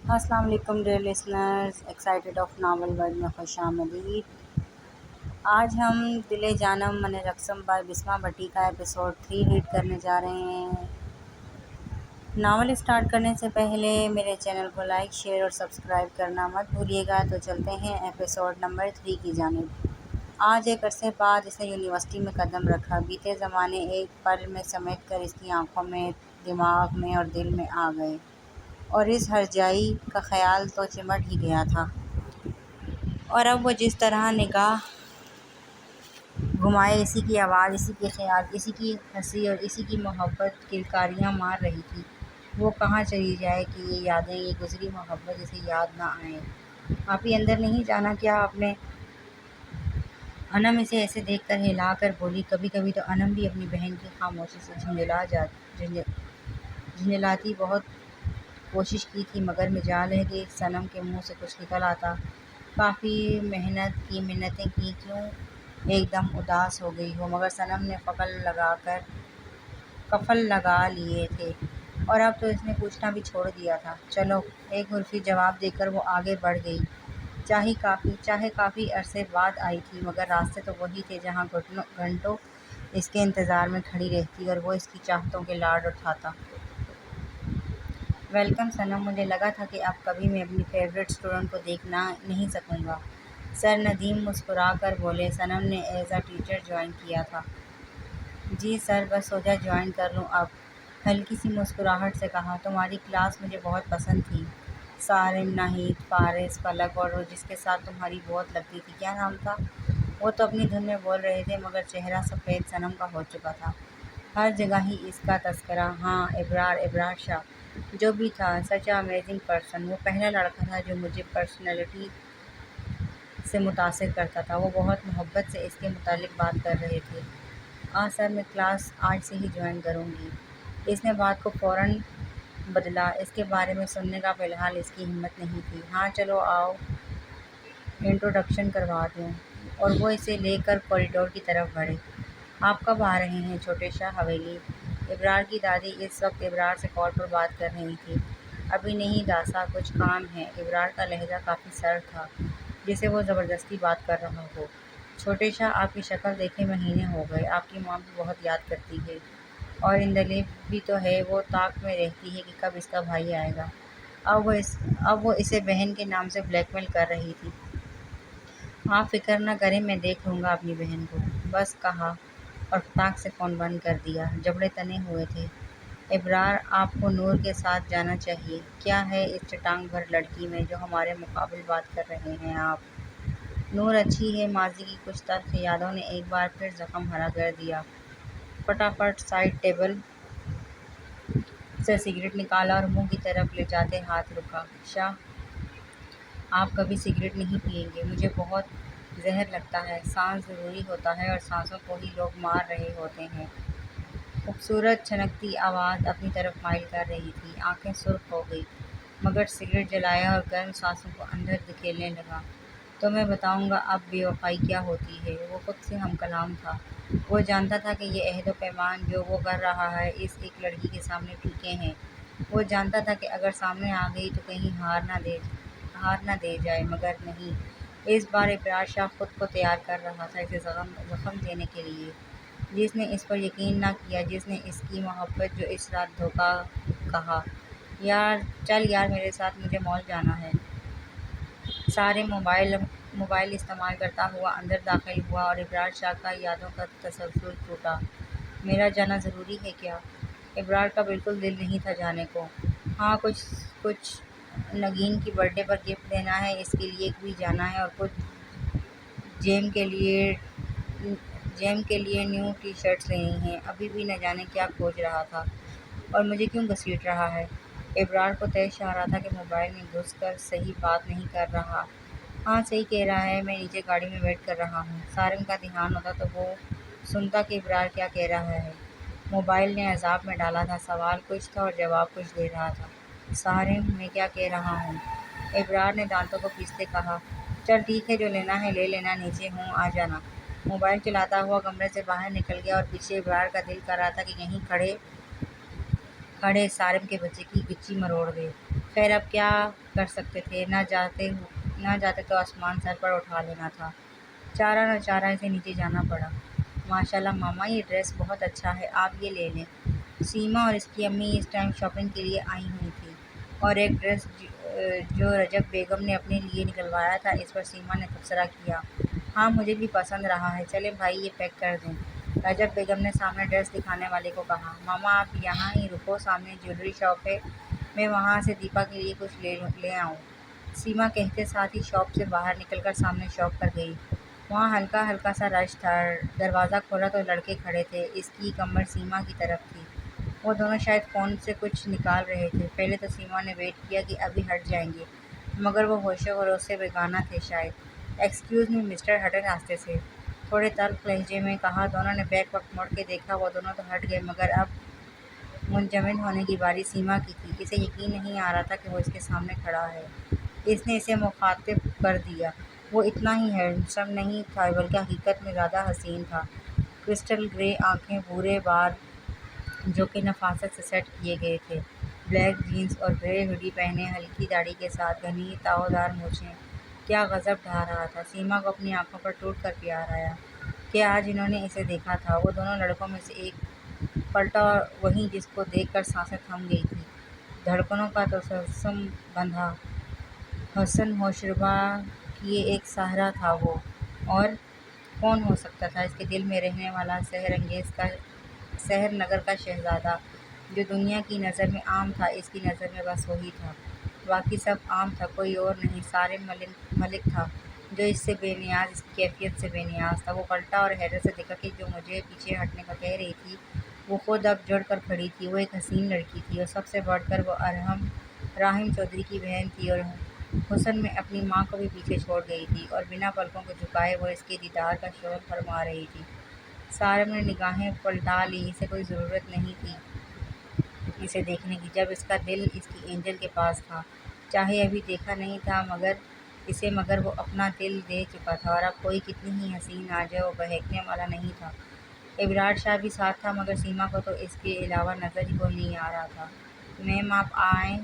السلام علیکم dear listeners, excited of novel world میں خوش آمدید۔ آج ہم دل جانم من رقصم بائی بسما بٹی کا ایپیسوڈ 3 ریڈ کرنے جا رہے ہیں۔ ناول اسٹارٹ کرنے سے پہلے میرے چینل کو لائک، شیئر اور سبسکرائب کرنا مت بھولیے گا۔ تو چلتے ہیں ایپیسوڈ نمبر 3 کی جانب۔ آج ایک عرصے بعد اس نے یونیورسٹی میں قدم رکھا۔ بیتے زمانے ایک پل میں سمیٹ کر اس کی آنکھوں میں، دماغ میں اور دل میں آ گئے، اور اس ہرجائی کا خیال تو چمٹ ہی گیا تھا، اور اب وہ جس طرح نگاہ گھمائے اسی کی آواز، اسی کے خیال، اسی کی ہنسی اور اسی کی محبت کلکاریاں مار رہی تھی۔ وہ کہاں چلی جائے کہ یہ یادیں، یہ گزری محبت اسے یاد نہ آئیں۔ آپ ہی اندر نہیں جانا کیا آپ نے؟ انم اسے ایسے دیکھ کر ہلا کر بولی۔ کبھی کبھی تو انم بھی اپنی بہن کی خاموشی سے جھنجھلاتی بہت کوشش کی تھی، مگر مجال ہے کہ صنم کے منہ سے کچھ نکل آتا۔ کافی محنت کی، منتیں کی، کیوں ایک دم اداس ہو گئی ہو، مگر صنم نے قفل لگا لیے تھے، اور اب تو اس نے پوچھنا بھی چھوڑ دیا تھا۔ چلو، ایک حرفی جواب دے کر وہ آگے بڑھ گئی۔ چاہے کافی عرصے بعد آئی تھی، مگر راستے تو وہی تھے جہاں گھنٹوں اس کے انتظار میں کھڑی رہتی اور وہ اس کی چاہتوں کے لاڈ اٹھاتا۔ ویلکم صنم، مجھے لگا تھا کہ اب کبھی میں اپنی فیورٹ اسٹوڈنٹ کو دیکھ نہیں سکوں گا۔ سر ندیم مسکرا کر بولے۔ صنم نے ایز اے ٹیچر جوائن کیا تھا؟ جی سر، بس سوچا جوائن کر لوں اب، ہلکی سی مسکراہٹ سے کہا۔ تمہاری کلاس مجھے بہت پسند تھی، سارم، ناہید، فارس، پلک، اور وہ جس کے ساتھ تمہاری بہت لگتی تھی، کیا نام تھا؟ وہ تو اپنی دھن میں بول رہے تھے، مگر چہرہ سفید صنم کا ہو چکا تھا، ہر جگہ ہی اس کا تذکرہ۔ ہاں، ابرار شاہ، جو بھی تھا، سچ اے امیزنگ پرسن۔ وہ پہلا لڑکا تھا جو مجھے پرسنالٹی سے متاثر کرتا تھا۔ وہ بہت محبت سے اس کے متعلق بات کر رہے تھے۔ سر، میں کلاس آج سے ہی جوائن کروں گی۔ اس نے بات کو فوراً بدلا، اس کے بارے میں سننے کا فی الحال اس کی ہمت نہیں تھی۔ ہاں چلو آؤ، انٹروڈکشن کروا دوں، اور وہ اسے لے کر کوریڈور کی طرف بڑھے۔ آپ کب آ رہے ہیں چھوٹے شاہ حویلی؟ ابرار کی دادی اس وقت ابرار سے کال پر بات کر رہی تھی۔ ابھی نہیں داسا، کچھ کام ہے۔ ابرار کا لہجہ کافی سرد تھا، جیسے وہ زبردستی بات کر رہا ہو۔ چھوٹے شاہ، آپ کی شکل دیکھے مہینے ہو گئے، آپ کی ماں بھی بہت یاد کرتی ہے، اور اندلیب بھی تو ہے، وہ طاق میں رہتی ہے کہ کب اس کا بھائی آئے گا۔ اب وہ اسے بہن کے نام سے بلیک میل کر رہی تھی۔ آپ فکر نہ کریں، میں دیکھ لوں گا اپنی بہن کو، بس کہا اور فٹاک سے فون بند کر دیا۔ جبڑے تنے ہوئے تھے۔ ابرار، آپ کو نور کے ساتھ جانا چاہیے۔ کیا ہے اس چٹان بھر لڑکی میں جو ہمارے مقابل بات کر رہے ہیں آپ؟ نور اچھی ہے، ماضی کی کچھ تلخ یادوں نے ایک بار پھر زخم ہرا کر دیا۔ فٹافٹ سائڈ ٹیبل سے سگریٹ نکالا اور منہ کی طرف لے جاتے ہاتھ رکا۔ شاہ، آپ کبھی سگریٹ نہیں پئیں گے؟ مجھے بہت زہر لگتا ہے۔ سانس ضروری ہوتا ہے، اور سانسوں کو ہی لوگ مار رہے ہوتے ہیں۔ خوبصورت چھنکتی آواز اپنی طرف مائل کر رہی تھی۔ آنکھیں سرخ ہو گئی، مگر سگریٹ جلایا اور گرم سانسوں کو اندر دھکیلنے لگا۔ تو میں بتاؤں گا اب بے وفائی کیا ہوتی ہے۔ وہ خود سے ہم کلام تھا۔ وہ جانتا تھا کہ یہ عہد و پیمان جو وہ کر رہا ہے اس ایک لڑکی کے سامنے پھیکے ہیں۔ وہ جانتا تھا کہ اگر سامنے آ گئی تو کہیں ہار نہ دے جائے، مگر نہیں، اس بار ابرار شاہ خود کو تیار کر رہا تھا اسے زخم دینے کے لیے۔ جس نے اس پر یقین نہ کیا، جس نے اس کی محبت جو اس رات دھوکہ کہا۔ چل یار میرے ساتھ، مجھے مال جانا ہے۔ سارے موبائل استعمال کرتا ہوا اندر داخل ہوا، اور ابرار شاہ کا یادوں کا تسلسل ٹوٹا۔ میرا جانا ضروری ہے کیا؟ ابرار کا بالکل دل نہیں تھا جانے کو۔ ہاں، کچھ نگین کی برتھ ڈے پر گفٹ دینا ہے، اس کے لیے بھی جانا ہے، اور کچھ جیم کے لیے نیو ٹی شرٹس لینی ہیں۔ ابھی بھی نہ جانے کیا کھوج رہا تھا، اور مجھے کیوں گھسیٹ رہا ہے؟ ابرار کو طیش آ رہا تھا کہ موبائل میں گھس کر صحیح بات نہیں کر رہا۔ ہاں صحیح کہہ رہا ہے، میں نیچے گاڑی میں ویٹ کر رہا ہوں۔ سارم کا دھیان ہوتا تو وہ سنتا کہ ابرار کیا کہہ رہا ہے۔ موبائل نے عذاب میں ڈالا تھا، سوال کچھ تھا اور جواب کچھ دے رہا تھا۔ سارم، میں کیا کہہ رہا ہوں؟ ابرار نے دانتوں کو پیستے کہا۔ چل ٹھیک ہے، جو لینا ہے لے لینا، نیچے ہوں، آ جانا۔ موبائل چلاتا ہوا کمرے سے باہر نکل گیا، اور پیچھے ابرار کا دل کر رہا تھا کہ یہیں کھڑے سارم کے بچے کی گچی مروڑ دے۔ خیر اب کیا کر سکتے تھے، نہ جاتے تو آسمان سر پر اٹھا لینا تھا۔ چارہ نہ چارہ اسے نیچے جانا پڑا۔ ماشاءاللہ ماما، یہ ڈریس بہت اچھا ہے، آپ یہ لے لیں۔ سیما اور اس کی امی اس ٹائم شاپنگ کے لیے آئی ہوئی تھیں، اور ایک ڈریس جو رجب بیگم نے اپنے لیے نکلوایا تھا، اس پر سیما نے تبصرہ کیا، ہاں مجھے بھی پسند رہا ہے، چلے بھائی یہ پیک کر دیں۔ رجب بیگم نے سامنے ڈریس دکھانے والے کو کہا، ماما آپ یہاں ہی رکو، سامنے جیولری شاپ ہے، میں وہاں سے دیپا کے لیے کچھ لے آؤں۔ سیما کہتے ساتھ ہی شاپ سے باہر نکل کر سامنے شاپ پر گئی۔ وہاں ہلکا ہلکا سا رش تھا۔ دروازہ کھولا تو لڑکے کھڑے تھے، اس کی کمر سیما کی طرف تھی۔ وہ دونوں شاید فون سے کچھ نکال رہے تھے۔ پہلے تو سیما نے ویٹ کیا کہ ابھی ہٹ جائیں گے، مگر وہ ہوش و حواس سے بیگانہ تھے شاید۔ ایکسکیوز می مسٹر، ہٹیں راستے سے، تھوڑے تلخ لہجے میں کہا۔ دونوں نے بیک وقت مڑ کے دیکھا، وہ دونوں تو ہٹ گئے، مگر اب منجمد ہونے کی باری سیما کی تھی۔ اسے یقین نہیں آ رہا تھا کہ وہ اس کے سامنے کھڑا ہے۔ اس نے اسے مخاطب کر دیا۔ وہ اتنا ہی ہینڈسم نہیں تھا بلکہ حقیقت میں زیادہ حسین تھا۔ کرسٹل گرے آنکھیں، بھورے بال جو کہ نفاست سے سیٹ کیے گئے تھے، بلیک جینز اور گرے ہوڈی پہنے، ہلکی داڑھی کے ساتھ گھنی تاؤدار مونچھیں، کیا غضب ڈھا رہا تھا۔ سیما کو اپنی آنکھوں پر ٹوٹ کر پیار آیا کہ آج انہوں نے اسے دیکھا تھا۔ وہ دونوں لڑکوں میں سے ایک پلٹا اور وہیں جس کو دیکھ کر سانسیں تھم گئی تھیں، دھڑکنوں کا تسلسل بندھا۔ حسن ہوشربا کیے ایک سحرا تھا وہ، اور کون ہو سکتا تھا اس کے دل میں رہنے والا سحر نگر کا شہزادہ، جو دنیا کی نظر میں عام تھا، اس کی نظر میں بس وہی تھا۔ باقی سب عام تھا، کوئی اور نہیں، سارم ملک تھا جو اس سے بے نیاز، اس کی کیفیت سے بے نیاز تھا۔ وہ پلٹا اور حیرت سے دیکھا کہ جو مجھے پیچھے ہٹنے کا کہہ رہی تھی وہ خود اب جڑ کر کھڑی تھی۔ وہ ایک حسین لڑکی تھی، اور سب سے بڑھ کر وہ راحم چودھری کی بہن تھی، اور حسن میں اپنی ماں کو بھی پیچھے چھوڑ گئی تھی، اور بنا پلکوں کو جھکائے وہ اس کے دیدار کا شوق فرما رہی تھی۔ سارم نے نگاہیں پلٹا لیں، اسے کوئی ضرورت نہیں تھی اسے دیکھنے کی، جب اس کا دل اس کی اینجل کے پاس تھا۔ چاہے ابھی دیکھا نہیں تھا مگر وہ اپنا دل دے چکا تھا، اور اب کوئی کتنی ہی حسین آ جائے وہ بہکنے والا نہیں تھا۔ ابرار شاہ بھی ساتھ تھا، مگر سیما کو تو اس کے علاوہ نظر ہی کوئی نہیں آ رہا تھا۔ میم آپ آئیں،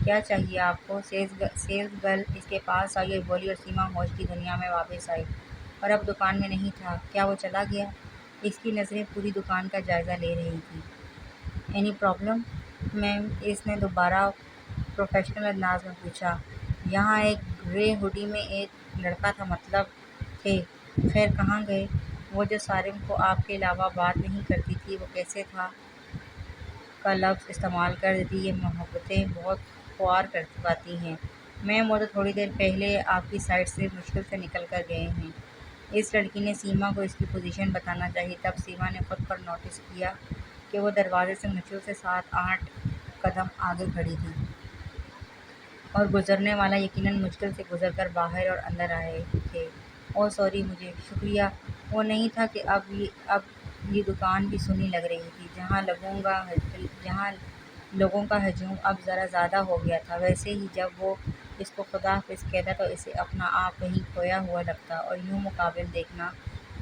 کیا چاہیے آپ کو؟ سیلز گرل اس کے پاس آئی اور بولی، اور سیما ہوش کی دنیا میں واپس آئی، اور اب دکان میں نہیں تھا۔ کیا وہ چلا گیا؟ اس کی نظریں پوری دکان کا جائزہ لے رہی تھیں۔ اینی پرابلم میم؟ اس نے دوبارہ پروفیشنل انداز میں پوچھا۔ یہاں ایک گرے ہوڈی میں ایک لڑکا تھا، مطلب تھے، خیر کہاں گئے؟ وہ جو سارم کو آپ کے علاوہ بات نہیں کرتی تھی، وہ کیسے تھا کا لفظ استعمال کر دیتی۔ یہ محبتیں بہت خوار پاتی ہیں میم، وہ تو تھوڑی دیر پہلے آپ کی سائٹ سے مشکل سے نکل کر گئے ہیں۔ اس لڑکی نے سیما کو اس کی پوزیشن بتانا چاہی، تب سیما نے خود پر نوٹس کیا کہ وہ دروازے سے مشکل سے 7-8 قدم آگے کھڑی تھی، اور گزرنے والا یقیناً مشکل سے گزر کر باہر اور اندر آئے تھے۔ اوہ سوری، مجھے شکریہ۔ وہ نہیں تھا کہ اب یہ دکان بھی سنی لگ رہی تھی، جہاں لوگوں کا ہجوم اب ذرا زیادہ ہو گیا تھا۔ ویسے ہی جب وہ اس کو خدا حافظ کہتا تو اسے اپنا آپ کہیں کھویا ہوا لگتا، اور یوں مقابل دیکھنا،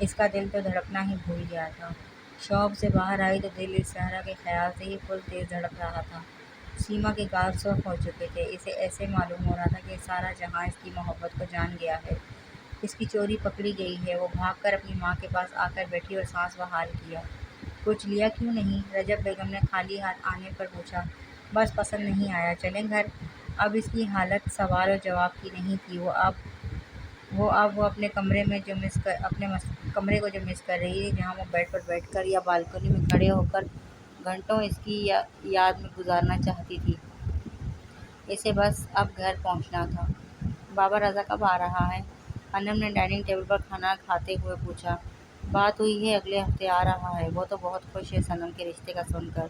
اس کا دل تو دھڑکنا ہی بھول گیا تھا۔ شاپ سے باہر آئی تو دل اس صحرا کے خیال سے ہی فل تیز دھڑک رہا تھا۔ سیما کے گال سرخ ہو چکے تھے، اسے ایسے معلوم ہو رہا تھا کہ سارا جہاں اس کی محبت کو جان گیا ہے، اس کی چوری پکڑی گئی ہے۔ وہ بھاگ کر اپنی ماں کے پاس آ کر بیٹھی اور سانس بحال کیا۔ کچھ لیا کیوں نہیں؟ رجب بیگم نے خالی ہاتھ آنے پر پوچھا۔ بس پسند نہیں آیا، چلیں گھر۔ اب اس کی حالت سوال و جواب کی نہیں تھی۔ وہ اپنے کمرے کو جو مس کر رہی تھی، جہاں وہ بیڈ پر بیٹھ کر یا بالکنی میں کھڑے ہو کر گھنٹوں اس کی یاد میں گزارنا چاہتی تھی۔ اسے بس اب گھر پہنچنا تھا۔ بابا رضا کب آ رہا ہے؟ انم نے ڈائننگ ٹیبل پر کھانا کھاتے ہوئے پوچھا۔ بات ہوئی ہے، اگلے ہفتے آ رہا ہے۔ وہ تو بہت خوش ہے صنم کے رشتے کا سن کر،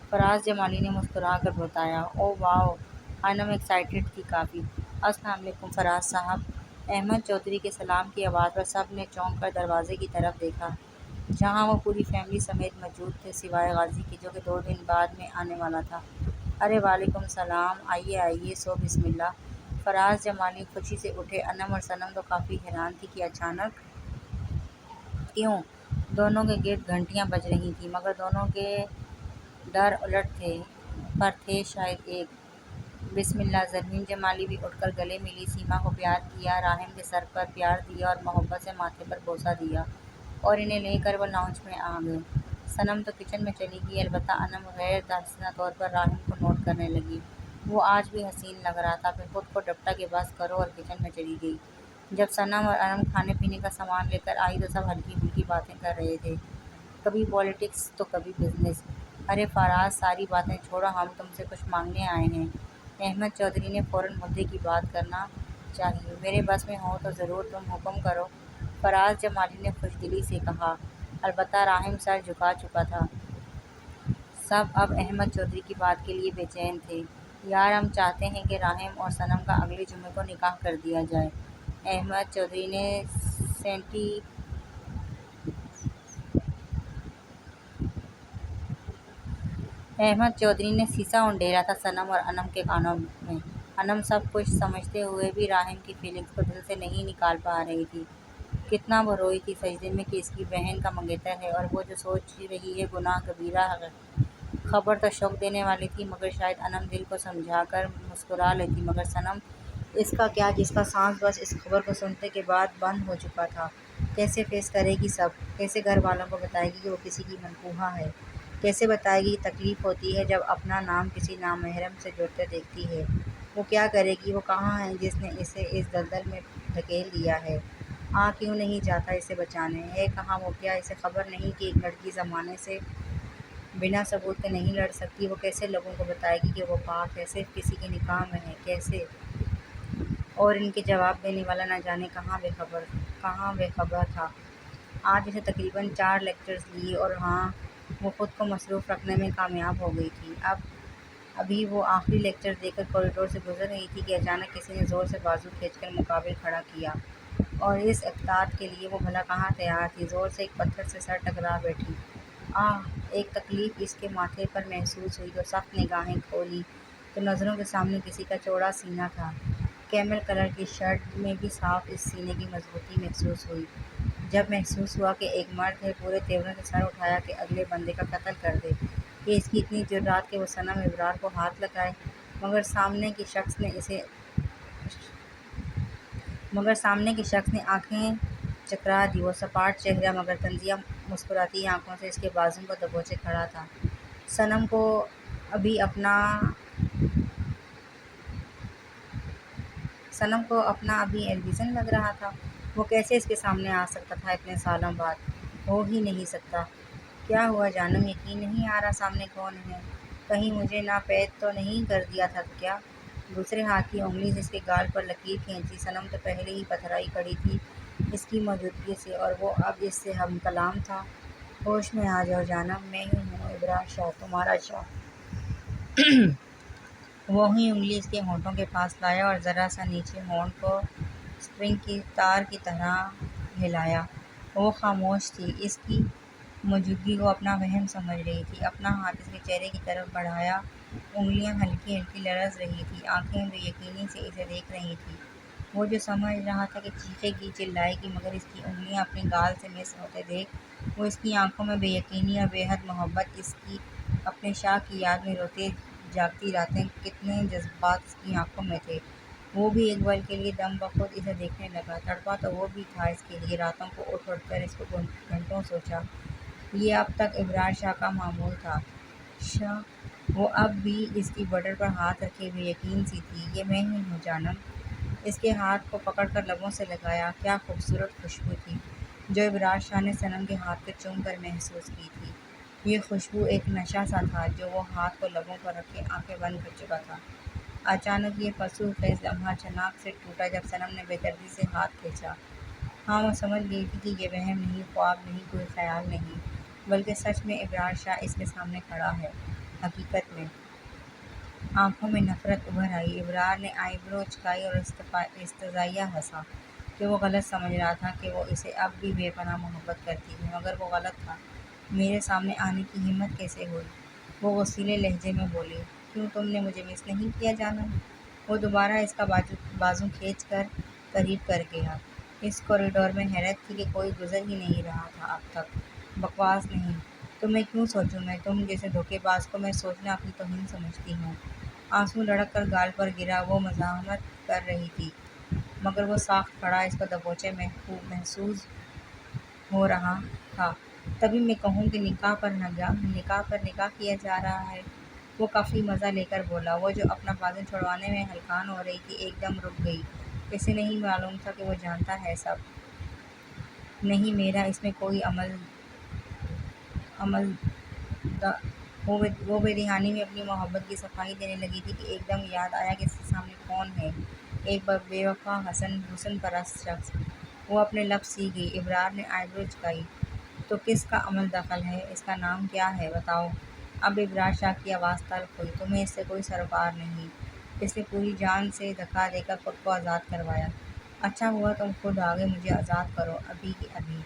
فراز جمالی نے مسکرا کر بتایا۔ اوہ واو، انم ایکسائٹیڈ تھی کافی۔ السلام علیکم فراز صاحب۔ احمد چودھری کے سلام کی آواز پر سب نے چونک کر دروازے کی طرف دیکھا، جہاں وہ پوری فیملی سمیت موجود تھے، سوائے غازی کے جو کہ 2 دن بعد میں آنے والا تھا۔ ارے وعلیکم السلام، آئیے سو بسم اللہ۔ فراز جمالی خوشی سے اٹھے۔ انم اور صنم تو کافی حیران تھی کہ اچانک کیوں؟ دونوں کے گرد گھنٹیاں بج رہی تھیں، مگر دونوں کے ڈر الٹ تھے، پر تھے شاید ایک بسم اللہ۔ زرین جمالی بھی اٹھ کر گلے ملی، سیما کو پیار کیا، راحم کے سر پر پیار دیا اور محبت سے ماتھے پر بوسہ دیا اور انہیں لے کر وہ لاؤنج میں آ گئے۔ صنم تو کچن میں چلی گئی، البتہ انم غیر داستانہ طور پر راحم کو نوٹ کرنے لگی۔ وہ آج بھی حسین لگ رہا تھا۔ پھر خود کو ڈپٹا کہ بس کرو اور کچن میں چلی گئی۔ جب صنم اور انم کھانے پینے کا سامان لے کر آئی تو سب ہلکی پھلکی باتیں کر رہے تھے، کبھی پالیٹکس تو کبھی بزنس۔ ارے فراز، ساری باتیں چھوڑو، ہم تم سے کچھ مانگنے آئے ہیں۔ احمد چودھری نے فوراً مدعے کی بات کرنا چاہیے۔ میرے بس میں ہو تو ضرور، تم حکم کرو، فراز جمالی نے خوش دلی سے کہا۔ البتہ راحم سر جھکا چکا تھا۔ سب اب احمد چودھری کی بات کے لیے بے چین تھے۔ یار، ہم چاہتے ہیں کہ راحم اور صنم کا اگلے جمعے کو نکاح کر دیا جائے۔ احمد چودھری نے سیسا اونڈیلا تھا صنم اور انم کے کانوں میں۔ انم سب کچھ سمجھتے ہوئے بھی راحم کی فیلنگز کو دل سے نہیں نکال پا رہی تھی۔ کتنا وہ روئی تھی سجدے میں کہ اس کی بہن کا منگیتر ہے اور وہ جو سوچ رہی ہے گناہ کبیرہ ہے۔ خبر تو شوق دینے والی تھی، مگر شاید انم دل کو سمجھا کر مسکرا لیتی، مگر صنم اس کا کیا جس کا سانس بس اس خبر کو سننے کے بعد بند ہو چکا تھا۔ کیسے فیس کرے گی سب؟ کیسے گھر والوں کو بتائے گی کہ وہ کسی کی منقوہہ ہے؟ کیسے بتائے گی کہ تکلیف ہوتی ہے جب اپنا نام کسی نامحرم سے جڑتے دیکھتی ہے؟ وہ کیا کرے گی؟ وہ کہاں ہے جس نے اسے اس دلدل میں دھکیل دیا ہے؟ کیوں نہیں جاتا اسے بچانے؟ ہے کہاں وہ؟ کیا اسے خبر نہیں کہ ایک لڑکی زمانے سے بنا ثبوت کے نہیں لڑ سکتی؟ وہ کیسے لوگوں کو بتائے گی کہ وہ پاک ہے، صرف کسی کے نکاح میں ہے؟ کیسے؟ اور ان کے جواب دینے والا نہ جانے کہاں بے خبر تھا۔ آج اسے تقریباً 4 لیکچرز لیے اور وہ خود کو مصروف رکھنے میں کامیاب ہو گئی تھی۔ ابھی وہ آخری لیکچر دے کر کوریڈور سے گزر رہی تھی کہ اچانک کسی نے زور سے بازو کھینچ کر مقابل کھڑا کیا، اور اس اطاعت کے لیے وہ بھلا کہاں تیار تھی۔ زور سے ایک پتھر سے سر ٹکرا بیٹھی۔ ایک تکلیف اس کے ماتھے پر محسوس ہوئی تو سخت نگاہیں کھولی تو نظروں کے سامنے کسی کا چوڑا سینہ تھا۔ کیمل کلر کی شرٹ میں بھی صاف اس سینے کی مضبوطی محسوس ہوئی۔ جب محسوس ہوا کہ ایک مرد ہے، پورے تیوروں سے سر اٹھایا کہ اگلے بندے کا قتل کر دے۔ کہ اس کی اتنی جرات کہ وہ صنم ابرار کو ہاتھ لگائے، مگر سامنے کے شخص نے آنکھیں چکرا دی۔ وہ سپاٹ چہرہ مگر طنزیہ مسکراتی آنکھوں سے اس کے بازو کو دبوچے کھڑا تھا۔ صنم کو اپنا ابھی ایلویزن لگ رہا تھا۔ وہ کیسے اس کے سامنے آ سکتا تھا اتنے سالوں بعد؟ ہو ہی نہیں سکتا۔ کیا ہوا جانم؟ یقین نہیں آ رہا سامنے کون ہے؟ کہیں مجھے ناپید تو نہیں کر دیا تھا کیا؟ دوسرے ہاتھ کی انگلی سے اس کے گال پر لکیر کھینچی۔ صنم تو پہلے ہی پتھرائی کھڑی تھی اس کی موجودگی سے، اور وہ اب اس سے ہم کلام تھا۔ ہوش میں آ جاؤ جانم، میں ہی ہوں ابرار شاہ، تمہارا شاہ۔ وہی انگلی اس کے ہونٹوں کے پاس لایا اور ذرا سا نیچے ہونٹ کو اسپرنگ کی تار کی طرح ہلایا۔ وہ خاموش تھی، اس کی موجودگی کو اپنا وہم سمجھ رہی تھی۔ اپنا ہاتھ اس کے چہرے کی طرف بڑھایا، انگلیاں ہلکی ہلکی لرز رہی تھیں، آنکھیں بے یقینی سے اسے دیکھ رہی تھیں۔ وہ جو سمجھ رہا تھا کہ چیخے گی، چلائے گی، مگر اس کی انگلیاں اپنے گال سے مس ہوتے دیکھ وہ اس کی آنکھوں میں بے یقینی اور بے حد محبت، اس کی اپنے شاہ کی یاد میں روتی جاگتی راتیں، کتنے جذبات اس کی آنکھوں میں تھے۔ وہ بھی ایک پل کے لیے دم بخود اسے دیکھنے لگا۔ تڑپا تو وہ بھی تھا اس کے لیے، راتوں کو اٹھ کر اس کو گھنٹوں سوچا۔ یہ اب تک ابرار شاہ کا معمول تھا۔ وہ اب بھی اس کی بٹر پر ہاتھ رکھے بے یقین سی تھی۔ یہ میں ہی ہوں جانم۔ اس کے ہاتھ کو پکڑ کر لبوں سے لگایا۔ کیا خوبصورت خوشبو تھی جو ابرار شاہ نے صنم کے ہاتھ کو چوم کر محسوس کی تھی۔ یہ خوشبو ایک نشہ سا تھا جو وہ ہاتھ کو لبوں پر رکھے آنکھیں بند کر چکا تھا۔ اچانک یہ فسون خیز لمحہ چناک سے ٹوٹا جب صنم نے بے دردی سے ہاتھ کھینچا۔ وہ سمجھ گئی تھی کہ یہ وہم نہیں، خواب نہیں، کوئی خیال نہیں، بلکہ سچ میں ابرار شاہ اس کے سامنے کھڑا ہے۔ حقیقت میں آنکھوں میں نفرت ابھر آئی۔ ابرار نے آئی برو اچکائی اور استزادیہ ہنسا کہ وہ غلط سمجھ رہا تھا کہ وہ اسے اب بھی بے پناہ محبت کرتی ہے، مگر وہ غلط تھا۔ میرے سامنے آنے کی ہمت کیسے ہوئی؟ وہ غصیلے لہجے میں بولی۔ کیوں، تم نے مجھے مس نہیں کیا جانم؟ وہ دوبارہ اس کا بازو کھینچ کر قریب کر گیا۔ اس کوریڈور میں حیرت تھی کہ کوئی گزر ہی نہیں رہا تھا اب تک۔ بکواس نہیں، تمہیں کیوں سوچوں میں؟ تم جیسے دھوکے باز کو میں سوچنا اپنی توہین سمجھتی ہوں؟ آنسو لڑک کر گال پر گرا۔ وہ مزاحمت کر رہی تھی مگر وہ ساکت کھڑا، اس کو دبوچے محسوس ہو رہا تھا۔ تبھی میں کہوں کہ نکاح پر نکاح کیا جا رہا ہے؟ وہ کافی مزہ لے کر بولا۔ وہ جو اپنا بازو چھڑوانے میں ہلکان ہو رہی تھی ایک دم رک گئی۔ اسے نہیں معلوم تھا کہ وہ جانتا ہے سب نہیں میرا اس میں کوئی عمل وہ بے دہانی میں اپنی محبت کی صفائی دینے لگی تھی کہ ایک دم یاد آیا کہ اس کے سامنے کون ہے، ایک بے وفا حسن پرست شخص۔ وہ اپنے لفظ سی گئی۔ ابرار نے آئیبرو جھکائی۔ تو کس کا عمل دخل ہے؟ اس کا نام کیا ہے بتاؤ؟ اب ابرار شاہ کی آواز تلخ ہوئی۔ تمہیں اس سے کوئی سروکار نہیں، اس نے پوری جان سے دھکا دے کر خود کو آزاد کروایا۔ اچھا ہوا تم خود آ گئے، مجھے آزاد کرو ابھی کے ابھی۔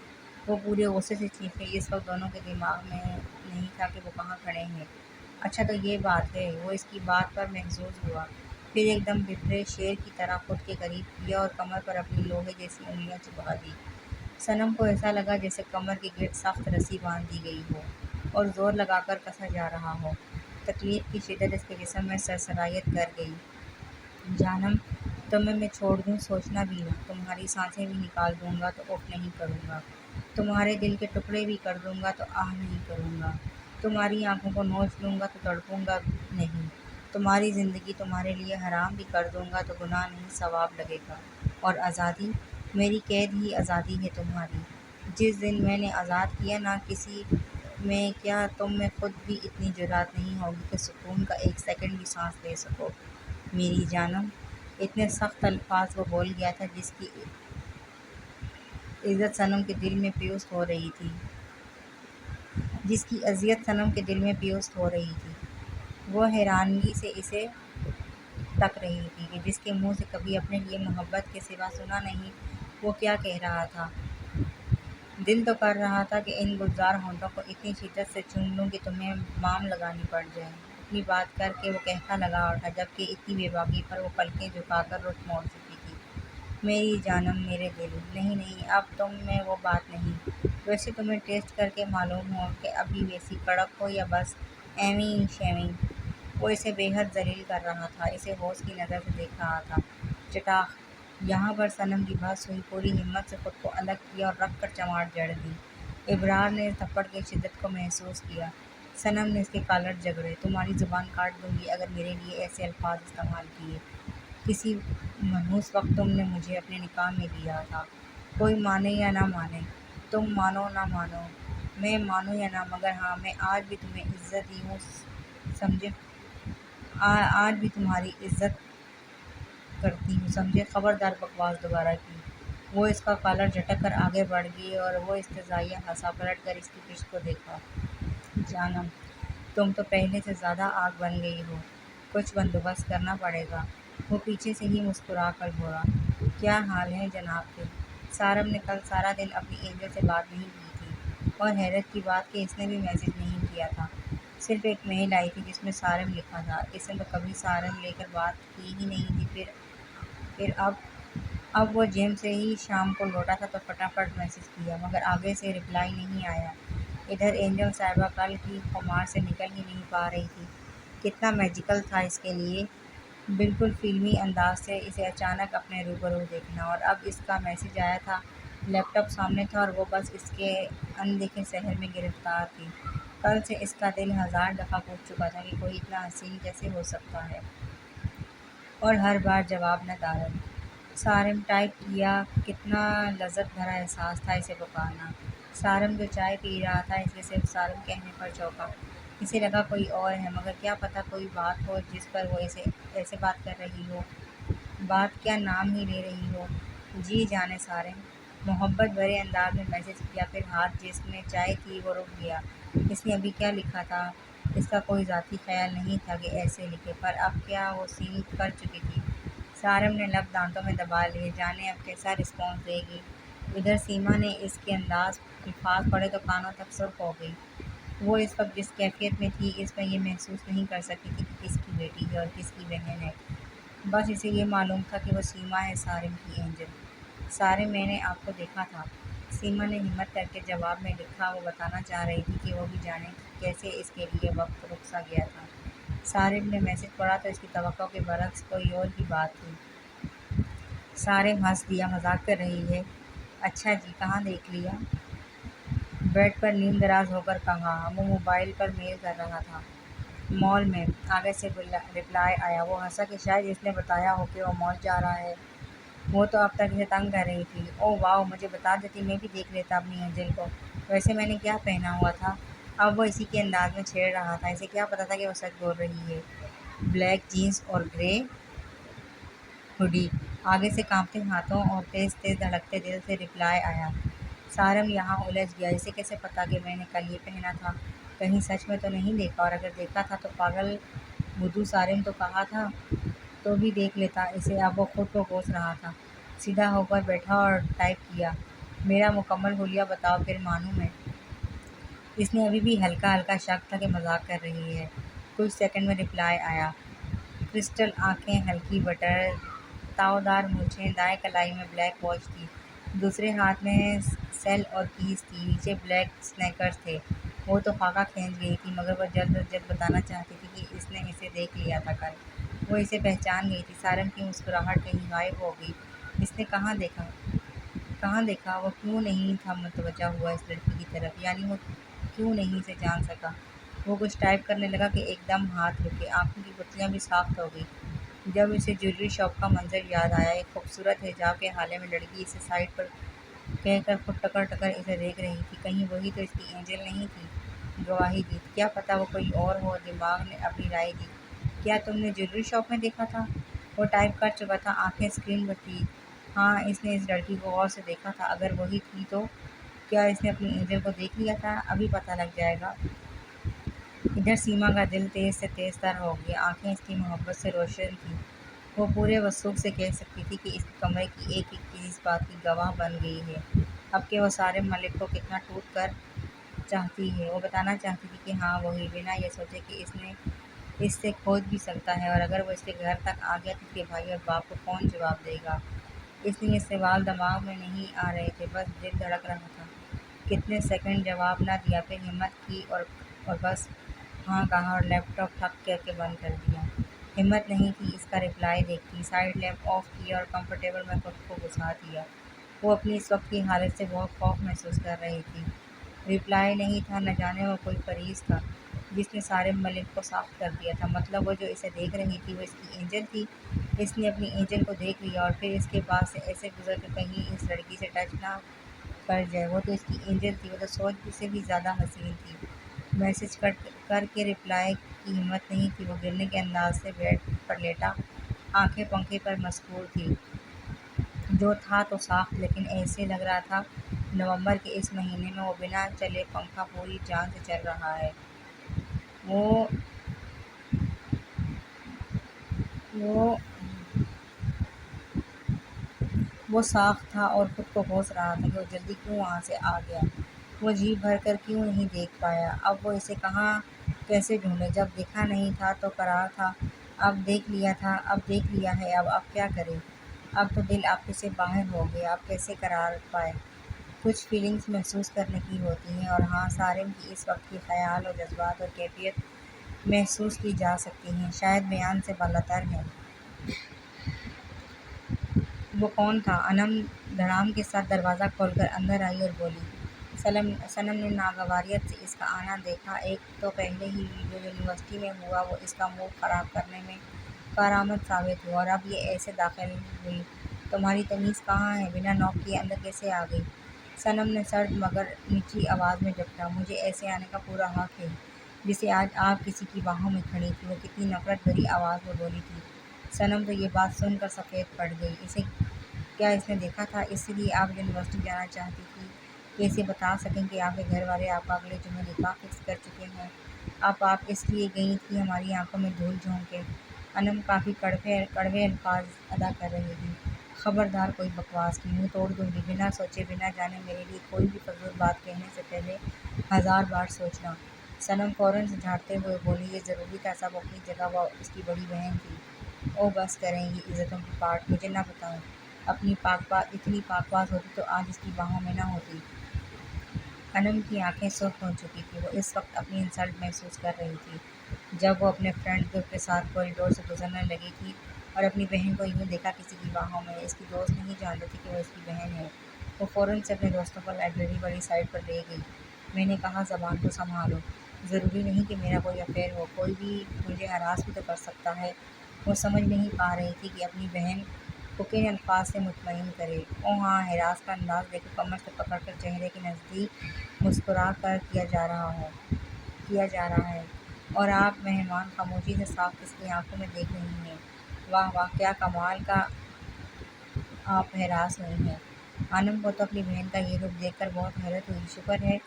وہ پورے غصے سے چیخے۔ اس وقت دونوں کے دماغ میں نہیں تھا کہ وہ کہاں کھڑے ہیں۔ اچھا تو یہ بات ہے۔ وہ اس کی بات پر محظوظ ہوا، پھر ایک دم بپھرے شیر کی طرح خود کے قریب کیا اور کمر پر اپنی لوہے جیسی انگلیاں چبھا دی۔ صنم کو ایسا لگا جیسے کمر کے گرد سخت رسی باندھ دی گئی ہو اور زور لگا کر کسا جا رہا ہو۔ تکلیف کی شدت اس کے جسم میں سرسرایت کر گئی۔ جانم تمہیں میں چھوڑ دوں سوچنا بھی نہ، تمہاری سانسیں بھی نکال دوں گا تو اف نہیں کروں گا، تمہارے دل کے ٹکڑے بھی کر دوں گا تو آہ نہیں کروں گا، تمہاری آنکھوں کو نوچ لوں گا تو تڑپوں گا نہیں، تمہاری زندگی تمہارے لیے حرام بھی کر دوں گا تو گناہ نہیں ثواب لگے گا۔ اور آزادی؟ میری قید ہی آزادی ہے تمہاری۔ جس دن میں نے آزاد کیا نہ کسی میں کیا تم میں خود بھی اتنی جرأت نہیں ہوگی کہ سکون کا ایک سیکنڈ بھی سانس لے سکو میری جانم۔ اتنے سخت الفاظ وہ بول گیا تھا جس کی عزت صنم کے دل میں پیوست ہو رہی تھی، جس کی اذیت صنم کے دل میں پیوست ہو رہی تھی۔ وہ حیرانگی سے اسے تک رہی تھی کہ جس کے منہ سے کبھی اپنے لیے محبت کے سوا سنا نہیں، وہ کیا کہہ رہا تھا۔ دل تو کر رہا تھا کہ ان گلزار ہونٹوں کو اتنی شدت سے چوم لوں کہ تمہیں مام لگانی پڑ جائے۔ اتنی بات کر کے وہ کہتا لگا اٹھا جبکہ اتنی بے باکی پر وہ پلکیں جھکا کر رخ موڑ چکی تھی۔ میری جانم میرے دل، نہیں اب تم میں وہ بات نہیں۔ ویسے تمہیں ٹیسٹ کر کے معلوم ہو کہ ابھی ویسی کڑک ہو یا بس ایویں شیویں۔ وہ اسے بے حد ذلیل کر رہا تھا، اسے ہوش کی نظر سے دیکھ رہا تھا۔ چٹاخ! یہاں پر صنم کی بس ہوئی، پوری ہمت سے خود کو الگ کیا اور رکھ کر چماٹ جڑ دی۔ ابرار نے اس تھپڑ کی شدت کو محسوس کیا۔ صنم نے اس کے کالر جگڑے۔ تمہاری زبان کاٹ دوں گی اگر میرے لیے ایسے الفاظ استعمال کیے۔ کسی منحوس وقت تم نے مجھے اپنے نکاح میں لیا تھا، کوئی مانے یا نہ مانے، تم مانو نہ مانو، میں مانوں یا نہ، مگر ہاں میں آج بھی تمہیں عزت دی ہوں سمجھے، آج بھی تمہاری عزت کرتی ہوں سمجھے۔ خبردار بکواس دوبارہ کی۔ وہ اس کا کالر جھٹک کر آگے بڑھ گئی اور وہ استہزائیہ ہنسا۔ پلٹ کر اس کی پشت کو دیکھا۔ جانم تم تو پہلے سے زیادہ آگ بن گئی ہو، کچھ بندوبست کرنا پڑے گا۔ وہ پیچھے سے ہی مسکرا کر بولا۔ کیا حال ہے جناب کے؟ سارم نے کل سارا دن اپنی اینجل سے بات نہیں کی تھی، اور حیرت کی بات کہ اس نے بھی میسج نہیں کیا تھا۔ صرف ایک میل آئی تھی جس میں سارم لکھا تھا۔ اس نے تو کبھی سارم لے کر بات کی ہی نہیں تھی۔ پھر اب وہ جیم سے ہی شام کو لوٹا تھا تو فٹافٹ میسج کیا، مگر آگے سے رپلائی نہیں آیا۔ ادھر اینجل صاحبہ کل کی خمار سے نکل ہی نہیں پا رہی تھی۔ کتنا میجیکل تھا اس کے لیے، بالکل فلمی انداز سے اسے اچانک اپنے روبرو دیکھنا، اور اب اس کا میسج آیا تھا۔ لیپ ٹاپ سامنے تھا اور وہ بس اس کے اندیکھے شہر میں گرفتار تھی۔ کل سے اس کا دل ہزار دفعہ پوچھ چکا تھا کہ کوئی اتنا حسین کیسے ہو سکتا ہے، اور ہر بار جواب ندارد۔ سارم ٹائپ کیا۔ کتنا لذت بھرا احساس تھا اسے پکارنا۔ سارم جو چائے پی رہا تھا اسے صرف سارم کہنے پر چونکا۔ اسے لگا کوئی اور ہے، مگر کیا پتہ کوئی بات ہو جس پر وہ ایسے بات کر رہی ہو۔ بات کیا، نام ہی لے رہی ہو۔ جی جانے سارم، محبت بھرے انداز میں میسج کیا، پھر ہاتھ جس میں چائے تھی وہ رک گیا۔ اس نے ابھی کیا لکھا تھا؟ اس کا کوئی ذاتی خیال نہیں تھا کہ ایسے لکھے، پر اب کیا وہ سینڈ کر چکی تھی۔ سارم نے لب دانتوں میں دبا لیے، جانے اب کیسا رسپانس دے گی۔ ادھر سیما نے اس کے الفاظ پڑھے تو کانوں تک سرخ ہو گئی۔ وہ اس وقت جس کیفیت میں تھی اس میں یہ محسوس نہیں کر سکتی تھی کہ کس کی بیٹی ہے اور کس کی بہن ہے، بس اسے یہ معلوم تھا کہ وہ سیما ہے، سارم کی اینجل۔ سارم میں نے آپ کو دیکھا تھا، سیما نے ہمت کر کے جواب میں لکھا۔ وہ بتانا چاہ رہی تھی کہ وہ بھی جانے کیسے اس کے لیے وقت رک سا گیا تھا۔ سارم نے میسج پڑھا تو اس کی توقع کے برعکس کوئی اور ہی بات تھی۔ سارم ہنس دیا، مذاق کر رہی ہے؟ اچھا جی، کہاں دیکھ لیا؟ بیڈ پر نیم دراز ہو کر کہا۔ وہ موبائل پر میل کر رہا تھا۔ مال میں، آگے سے رپلائی آیا۔ وہ ہنسا کہ شاید اس نے بتایا ہو کہ وہ مال جا رہا ہے۔ وہ تو اب تک اسے تنگ کر رہی تھی۔ اوہ واو، مجھے بتا دیتی، میں بھی دیکھ لیتا اپنی اینجل کو۔ ویسے میں نے کیا پہنا ہوا تھا؟ اب وہ اسی کے انداز میں چھیڑ رہا تھا۔ اسے کیا پتا تھا کہ وہ سچ بول رہی ہے۔ بلیک جینس اور گرے ہوڈی۔ آگے سے کانپتے ہاتھوں اور تیز تیز دھڑکتے دل سے رپلائی آیا۔ سارم یہاں الجھ گیا۔ اسے کیسے پتا کہ میں نے کل یہ پہنا تھا؟ کہیں سچ میں تو نہیں دیکھا، اور اگر دیکھا تھا تو پاگل بدھو سارم تو کہا تھا تو بھی دیکھ لیتا اسے۔ اب وہ خود کو کوس رہا تھا۔ سیدھا ہو کر بیٹھا اور ٹائپ کیا۔ میرا مکمل حلیہ بتاؤ پھر مانوں میں۔ اس نے ابھی بھی ہلکا ہلکا شک تھا کہ مذاق کر رہی ہے۔ کچھ سیکنڈ میں رپلائی آیا۔ کرسٹل آنکھیں، ہلکی بٹر تاؤدار مونچھیں، دائیں کلائی میں بلیک واچ تھی، دوسرے ہاتھ میں سیل اور کیز تھی، نیچے بلیک سنیکرز تھے۔ وہ تو خاکہ کھینچ گئی تھی، مگر وہ جلد از جلد بتانا چاہتی تھی کہ اس نے اسے دیکھ لیا تھا کل۔ وہ اسے پہچان گئی تھی۔ سارم کی مسکراہٹ کہیں غائب ہو گئی۔ اس نے کہاں دیکھا؟ کہاں دیکھا؟ وہ کیوں نہیں تھا متوجہ ہوا اس لڑکی کی طرف؟ یعنی وہ کیوں نہیں اسے جان سکا؟ وہ کچھ ٹائپ کرنے لگا کہ ایک دم ہاتھ رکے، آنکھوں کی پتلیاں بھی ساخت ہو گئی۔ جب اسے جیولری شاپ کا منظر یاد آیا، ایک خوبصورت حجاب کے حالے میں لڑکی اسے سائڈ پر کہہ کر خود ٹکر ٹکر اسے دیکھ رہی تھی۔ کہیں وہی تو اس کی اینجل نہیں تھی؟ گواہی دی، کیا پتا وہ کوئی اور ہو؟ دماغ نے اپنی رائے دی۔ کیا تم نے جیولری شاپ میں دیکھا تھا؟ وہ ٹائپ کر چکا تھا، آنکھیں اسکرین پر تھیں۔ ہاں، اس نے اس لڑکی کو غور سے دیکھا تھا۔ اگر وہی تھی تو کیا اس نے اپنی اینجل کو دیکھ لیا تھا؟ ابھی پتہ لگ جائے گا۔ ادھر سیما کا دل تیز سے تیز تر ہو گیا، آنکھیں اس کی محبت سے روشن تھیں۔ وہ پورے وثوق سے کہہ سکتی تھی کہ اس کمرے کی ایک ایک چیز اس بات کی گواہ بن گئی ہے اب کہ وہ سارم ملک کو کتنا ٹوٹ کر چاہتی ہے۔ وہ بتانا چاہتی تھی کہ ہاں وہی، بنا یہ سوچے کہ اس سے کھوج بھی سکتا ہے، اور اگر وہ اس کے گھر تک آ گیا تو اس کے بھائی اور باپ کو کون جواب دے گا؟ اس لیے سوال دماغ میں نہیں آ رہے تھے، بس دل دھڑک رہا تھا۔ کتنے سیکنڈ جواب نہ دیا، پھر ہمت کی اور بس ہاں کہا اور لیپ ٹاپ ٹھک کر کے بند کر دیا۔ ہمت نہیں تھی اس کا رپلائی دیکھتی، سائڈ لیمپ آف کیا اور کمفرٹیبل میں خود کو گھسا دیا۔ وہ اپنی اس وقت کی حالت سے بہت خوف محسوس کر رہی تھی۔ رپلائی نہیں تھا، نہ جانے وہ کوئی فریز تھا جس نے سارم ملک کو صاف کر دیا تھا۔ مطلب وہ جو اسے دیکھ رہی تھی وہ اس کی اینجل تھی۔ اس نے اپنی اینجل کو دیکھ لیا اور پھر اس کے پاس سے ایسے گزر کے کہیں اس لڑکی سے ٹچ نہ کر جائے۔ وہ تو اس کی اینجل تھی، وہ تو سوچ سے بھی زیادہ حسین تھی۔ میسج کر کے رپلائی کی ہمت نہیں تھی۔ وہ گرنے کے انداز سے بیڈ پر لیٹا، آنکھیں پنکھے پر مسکول تھیں۔ جو تھا تو ساخت، لیکن ایسے لگ رہا تھا نومبر کے اس مہینے میں وہ بنا چلے پنکھا پوری جان سے چل رہا ہے۔ وہ وہ ساخت تھا اور خود کو کوس رہا تھا کہ وہ جلدی کیوں وہاں سے آ گیا۔ وہ جی بھر کر کیوں نہیں دیکھ پایا؟ اب وہ اسے کہاں کیسے ڈھونڈے؟ جب دیکھا نہیں تھا تو قرار تھا، اب دیکھ لیا تھا، اب دیکھ لیا ہے، اب کیا کرے؟ اب تو دل آپے سے باہر ہو گیا، اب کیسے قرار پائے؟ کچھ فیلنگز محسوس کرنے کی ہوتی ہیں، اور ہاں سارم کی اس وقت کی خیال اور جذبات اور کیفیت محسوس کی جا سکتی ہیں، شاید بیان سے بالاتر ہیں۔ وہ کون تھا؟ انم دھڑام کے ساتھ دروازہ کھول کر اندر آئی اور بولی۔ سنم نے ناگواریت سے اس کا آنا دیکھا۔ ایک تو پہلے ہی جو یونیورسٹی میں ہوا وہ اس کا موڈ خراب کرنے میں کارآمد ثابت ہوا، اور اب یہ ایسے داخل ہوئی۔ تمہاری تمیز کہاں ہے؟ بنا نوک کیے اندر کیسے آ گئی؟ سنم نے سرد مگر نچلی آواز میں جھپٹا۔ مجھے ایسے آنے کا پورا حق ہے جسے آج آپ کسی کی باہوں میں کھڑی تھی۔ وہ کتنی نفرت بھری آواز میں بولی تھی۔ سنم تو یہ بات سن کر سفید پڑ گئی۔ کیا اس نے دیکھا تھا؟ اس لیے آپ یونیورسٹی جانا چاہتی تھی کہ اسے بتا سکیں کہ آپ کے گھر والے آپ کا اگلے جمعے نکاح فکس کر چکے ہیں؟ اب آپ اس لیے گئی تھی ہماری آنکھوں میں دھول جھونک کے؟ انم کافی کڑوے الفاظ ادا کر رہی تھی۔ خبردار کوئی بکواس کی، منہ توڑ دوں گی۔ بنا سوچے بنا جانے میرے لیے کوئی بھی فضول بات کہنے سے پہلے 1000 بار سوچنا۔ سنم فوراً سے جھاڑتے ہوئے بولی، یہ ضروری تھا، سب اپنی جگہ، وہ اس کی بڑی بہن تھی۔ او بس کریں، یہ عزتوں کی پارٹ، مجھے نہ بتاؤ۔ اتنی پاک باز ہوتی تو آج اس کی باہوں میں نہ ہوتی۔ انم کی آنکھیں سرخ ہو چکی تھیں، وہ اس وقت اپنی انسلٹ محسوس کر رہی تھی۔ جب وہ اپنے فرینڈ گروپ کے ساتھ کوریڈور سے گزرنے لگی تھی اور اپنی بہن کو یوں دیکھا کسی کی باہوں میں، اس کی دوست نہیں جانتی تھی کہ وہ اس کی بہن ہے۔ وہ فوراً سے اپنے دوستوں کو لائبریری والی سائڈ پر لے گئی۔ میں نے کہا زبان کو سنبھالو، ضروری نہیں کہ میرا کوئی افیئر ہو، کوئی بھی مجھے ہراس بھی تو کر سکتا ہے۔ وہ سمجھ نہیں پا رہی تھی کہ اپنی بہن کو کن الفاظ سے مطمئن کرے۔ او ہاں، ہراس کا انداز دیکھو، کمر سے پکڑ کر چہرے کے نزدیک مسکرا کر کیا جا رہا ہے، اور آپ مہمان خاموشی سے صاف اس کی آنکھوں میں دیکھ رہی ہیں۔ واہ واہ، کیا کمال کا آپ ہراس ہوئی ہیں۔ انم کو تو اپنی بہن کا یہ رخ دیکھ کر بہت حیرت ہوئی۔ شکر ہے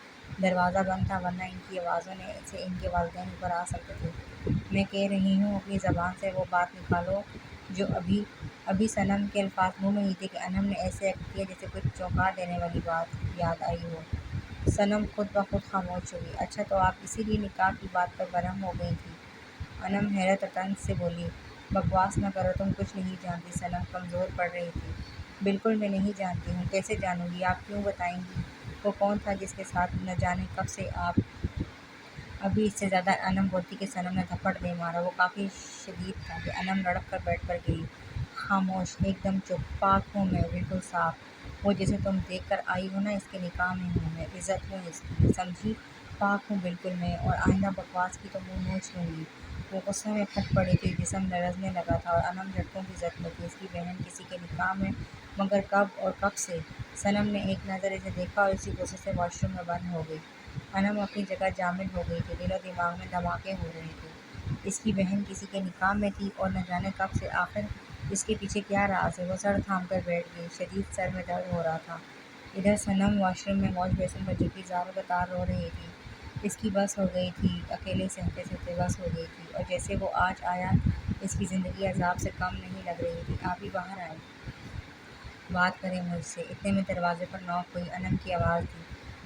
دروازہ بند تھا، ورنہ ان کی آوازوں سے ان کے والدین اوپر آ سکتے تھے۔ میں کہہ رہی ہوں اپنی زبان سے وہ بات نکالو جو ابھی صنم کے الفاظ منہ میں ہی تھے کہ انم نے ایسے ایکٹ کیا جیسے کچھ چونکا دینے والی بات یاد آئی ہو۔ صنم خود بخود خاموش ہوئی۔ اچھا، تو آپ اسی لیے نکاح کی بات پر برہم ہو گئی تھی؟ انم حیرت و طنز سے بولی۔ بکواس نہ کرو، تم کچھ نہیں جانتی۔ صنم کمزور پڑ رہی تھی۔ بالکل میں نہیں جانتی ہوں، کیسے جانوں گی؟ آپ کیوں بتائیں گی؟ وہ کون تھا جس کے ساتھ نہ جانے کب سے آپ؟ ابھی اس سے زیادہ انم بولتی کہ صنم نے تھپڑ دے مارا۔ وہ کافی شدید تھا کہ انم لڑک کر بیٹھ پر گئی۔ خاموش، ایک دم چپ۔ پاک ہوں میں، بالکل صاف، وہ جسے تم دیکھ کر آئی ہو نا، اس کے نکاح میں ہوں میں، عزت ہوں اس کی، سمجھی؟ پاک ہوں بالکل میں، اور آئندہ بکواس کی تو منہ نوچ لوں گی۔ وہ غصے میں پھٹ پڑی تھی، جسم لرزنے لگا تھا، اور انم جھٹکوں کی زد میں تھی۔ اس کی بہن کسی کے نکاح میں؟ مگر کب اور کب سے؟ صنم نے ایک نظر اسے دیکھا اور اسی غصے سے واش روم میں بند ہو گئی۔ انم اپنی جگہ جامد ہو گئی تھی، دل و دماغ میں دھماکے ہو رہے تھے۔ اس کی بہن کسی کے نکاح میں تھی اور نہ جانے کب سے، آخر اس کے پیچھے کیا راز ہے؟ وہ سر تھام کر بیٹھ گئی، شدید سر میں درد ہو رہا تھا۔ ادھر صنم واش روم میں واش بیسن پر جھکی زاروں قطار رو رہی تھی۔ اس کی بس ہو گئی تھی، اکیلے سہتے سہتے بس ہو گئی تھی، اور جیسے وہ آج آیا اس کی زندگی عذاب سے کم نہیں لگ رہی تھی۔ آپ ہی باہر آئیں، بات کریں مجھ سے۔ اتنے میں دروازے پر نوک ہوئی۔ انم کی آواز تھی۔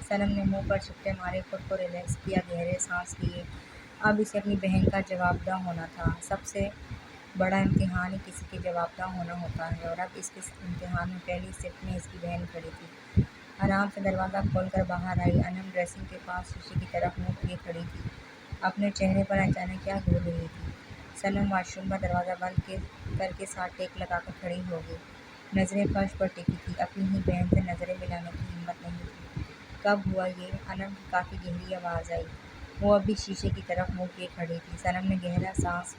صنم نے منہ پر چپٹے مارے، خود کو ریلیکس کیا، گہرے سانس لیے۔ اب اسے اپنی بہن کا جواب دہ ہونا تھا۔ سب سے بڑا امتحان ہی کسی کے جواب دہ ہونا ہوتا ہے، اور اب اس کے امتحان میں پہلی صف میں اس کی بہن کھڑی تھی۔ آرام سے دروازہ کھول کر باہر آئی۔ انم ڈریسنگ کے پاس شیشے کی طرف منہ کیے کھڑی تھی، اپنے چہرے پر اچانک کیا گھور رہی تھی۔ صنم واش روم کا دروازہ بند کر کے ساتھ ٹیک لگا کر کھڑی ہو گئی، نظریں فرش پر ٹکی تھی، اپنی ہی بہن سے نظریں ملانے کی ہمت نہیں تھی۔ کب ہوا یہ؟ انم کی کافی گہری آواز آئی۔ وہ اب بھی شیشے کی طرف منہ کیے کھڑی تھی۔ صنم نے گہرا سانس